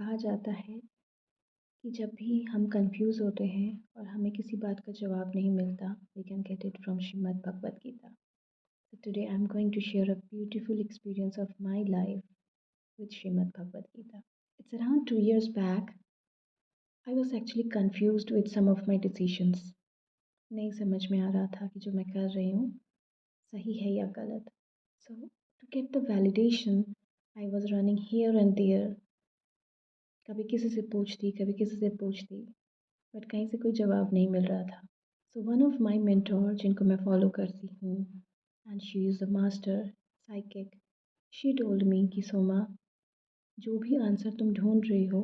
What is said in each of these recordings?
कहा जाता है कि जब भी हम कंफ्यूज होते हैं और हमें किसी बात का जवाब नहीं मिलता, we can get it from Shrimad Bhagavad Gita. So today I'm going to share a beautiful experience of my life with Srimad Bhagavad Gita. It's around 2 years back. I was actually confused with some of my decisions. नहीं समझ में आ रहा था कि जो मैं कर रही हूँ सही है या गलत. So to get the validation, I was running here and there. कभी किसी से पूछती, कभी किसी से पूछती, बट कहीं से कोई जवाब नहीं मिल रहा था. So one of my mentor जिनको मैं फॉलो करती हूँ and she is the master psychic, she told me कि सोमा, जो भी आंसर तुम ढूंढ रही हो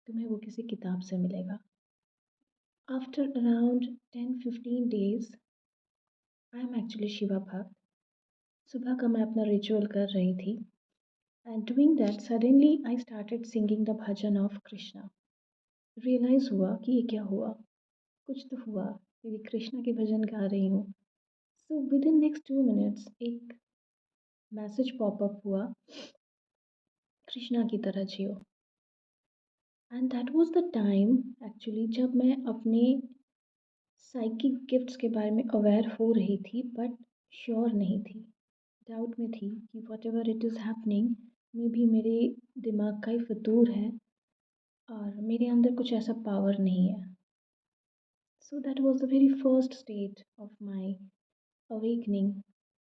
तुम्हें वो किसी किताब से मिलेगा. After around 10-15 days I am actually Shiva bhakt. सुबह का मैं अपना रिचुअल कर रही थी and doing that suddenly I started singing the bhajan of Krishna. Realise हुआ कि ये क्या हुआ, कुछ तो हुआ क्योंकि कृष्णा के भजन गा रही हूँ. So within next 2 minutes एक मैसेज पॉपअप हुआ, कृष्णा की तरह जियो. And that was the time actually जब मैं अपने साइकिक गिफ्ट्स के बारे में अवेयर हो रही थी बट श्योर नहीं थी, डाउट में थी कि whatever it is happening मे भी मेरे दिमाग का ही फतूर है और मेरे अंदर कुछ ऐसा पावर नहीं है. So that was the very first stage of my awakening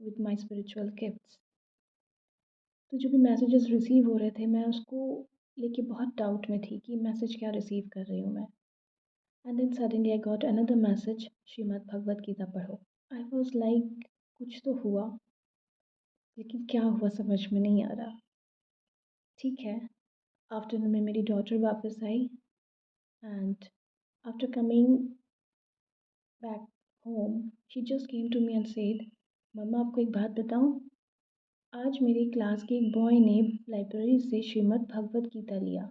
with my spiritual gifts. तो जो भी मैसेजेस रिसीव हो रहे थे मैं उसको लेके बहुत डाउट में थी कि मैसेज क्या रिसीव कर रही हूँ मैं. And then suddenly I got another message, Shrimad Bhagavad Gita पढ़ो. आई वॉज लाइक कुछ तो हुआ लेकिन क्या हुआ समझ में नहीं आ रहा. ठीक है, आफ्टरनून में मेरी डॉटर वापस आई and after coming back home she just came to me and said, मम्मा आपको एक बात बताऊँ, आज मेरी क्लास के एक बॉय ने लाइब्रेरी से श्रीमद् भगवद गीता लिया.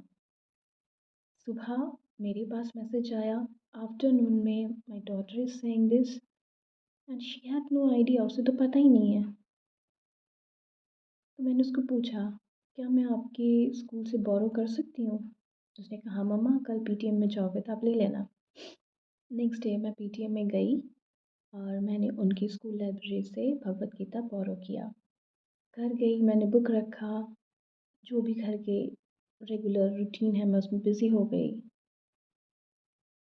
सुबह मेरे पास मैसेज आया, आफ्टरनून में my daughter is saying this and she had no idea, उसे तो पता ही नहीं है. तो मैंने उसको पूछा, क्या मैं आपके स्कूल से बोरो कर सकती हूँ. उसने कहा हाँ मम्मा, कल पीटीएम में जाओगे तो आप ले लेना. नेक्स्ट डे मैं पीटीएम में गई और मैंने उनकी स्कूल लाइब्रेरी से भगवद गीता बोरो किया. घर गई, मैंने बुक रखा, जो भी घर के रेगुलर रूटीन है मैं उसमें बिज़ी हो गई.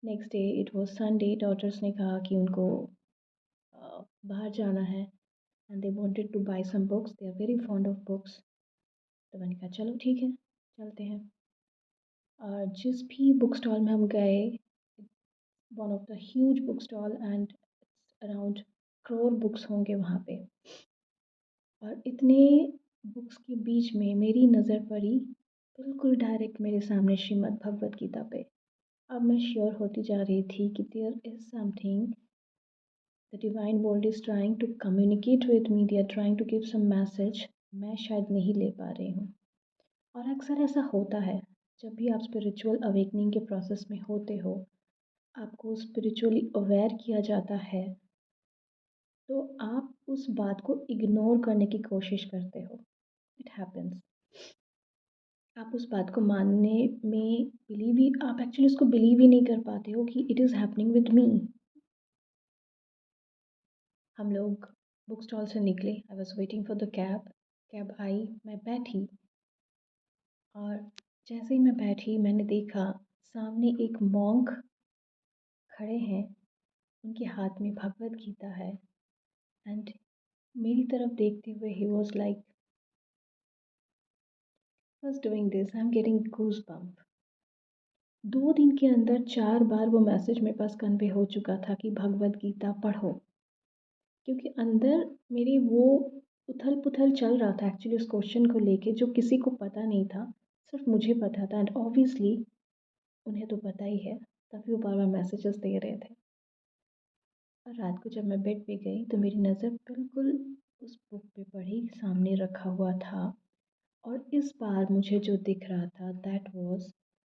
Next day it was Sunday, daughters ने कहा कि उनको बाहर जाना है and they wanted to buy some books, they are very fond of books. तो मैंने कहा चलो ठीक है, चलते हैं. और जिस भी बुक स्टॉल में हम गए, one of the huge book stall and around crore books होंगे वहाँ पे. और इतने बुक्स के बीच में मेरी नज़र पड़ी बिल्कुल डायरेक्ट मेरे सामने श्रीमद् भगवद गीता पे. अब मैं श्योर होती जा रही थी कि there is something, the divine world is trying to communicate with me, they are trying to give some message, मैं शायद नहीं ले पा रही हूँ. और अक्सर ऐसा होता है जब भी आप स्पिरिचुअल अवेकनिंग के प्रोसेस में होते हो, आपको स्पिरिचुअली अवेयर किया जाता है, तो आप उस बात को इग्नोर करने की कोशिश करते हो. It happens. आप उस बात को मानने में आप एक्चुअली उसको बिलीव ही नहीं कर पाते हो कि it is happening with me. हम लोग बुक स्टॉल से निकले, I was waiting for the cab. Cab आई, मैं बैठी और जैसे ही मैं बैठी मैंने देखा सामने एक मॉन्क खड़े हैं, उनके हाथ में भगवद गीता है एंड मेरी तरफ देखते हुए he was like, was doing this, I am getting goose bump. 2 दिन के अंदर 4 बार वो मैसेज मेरे पास कन्वे हो चुका था कि भगवद गीता पढ़ो. क्योंकि अंदर मेरी वो उथल-पुथल चल रहा था एक्चुअली उस क्वेश्चन को लेके, जो किसी को पता नहीं था, सिर्फ मुझे पता था एंड ऑब्वियसली उन्हें तो पता ही है, तभी वो बार-बार मैसेजेस दे रहे थे. और रात को जब मैं बेड पे गई तो मेरी नज़र बिल्कुल उस बुक पे पड़ी, सामने रखा हुआ था. और इस बार मुझे जो दिख रहा था दैट वाज़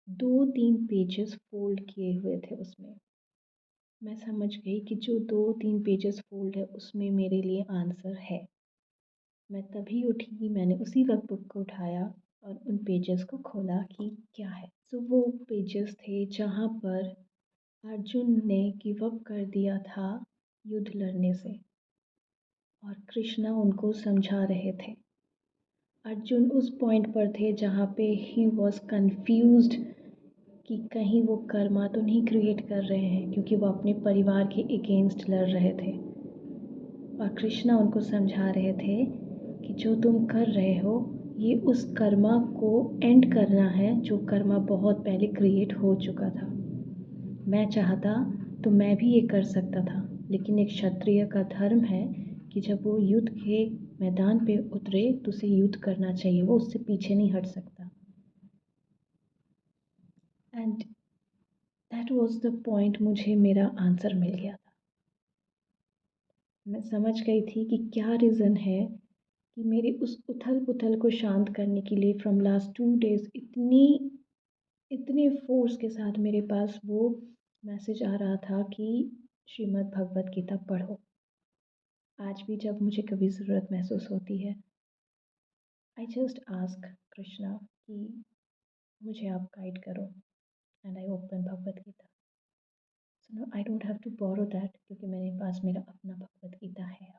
2-3 पेजेस फ़ोल्ड किए हुए थे उसमें. मैं समझ गई कि जो 2-3 पेजेस फ़ोल्ड है उसमें मेरे लिए आंसर है. मैं तभी उठी, मैंने उसी वक़्त बुक को उठाया और उन पेजेस को खोला कि क्या है। तो वो पेजेस थे जहाँ पर अर्जुन ने गिव अप कर दिया था युद्ध लड़ने से और कृष्णा उनको समझा रहे थे। अर्जुन उस पॉइंट पर थे जहाँ पे ही वॉज कन्फ्यूज्ड कि कहीं वो कर्मा तो नहीं क्रिएट कर रहे हैं, क्योंकि वो अपने परिवार के अगेंस्ट लड़ रहे थे। और कृष्णा उनको समझा रहे थे कि जो तुम कर रहे हो ये उस कर्मा को एंड करना है, जो कर्मा बहुत पहले क्रिएट हो चुका था। मैं चाहता तो मैं भी ये कर सकता था, लेकिन एक क्षत्रिय का धर्म है कि जब वो युद्ध के मैदान पे उतरे तो उसे युद्ध करना चाहिए, वो उससे पीछे नहीं हट सकता। And that was the point, मुझे मेरा आंसर मिल गया था। मैं समझ गई थी कि क्या रीज़न है कि मेरी उस उथल-पुथल को शांत करने के लिए फ्रॉम लास्ट 2 डेज़ इतने फ़ोर्स के साथ मेरे पास वो मैसेज आ रहा था कि श्रीमद् भगवत गीता पढ़ो। आज भी जब मुझे कभी ज़रूरत महसूस होती है, आई जस्ट आस्क कृष्णा कि मुझे आप गाइड करो, and I open Bhagavad Gita. So no I don't have to borrow that, क्योंकि मेरे पास मेरा अपना भगवत गीता है।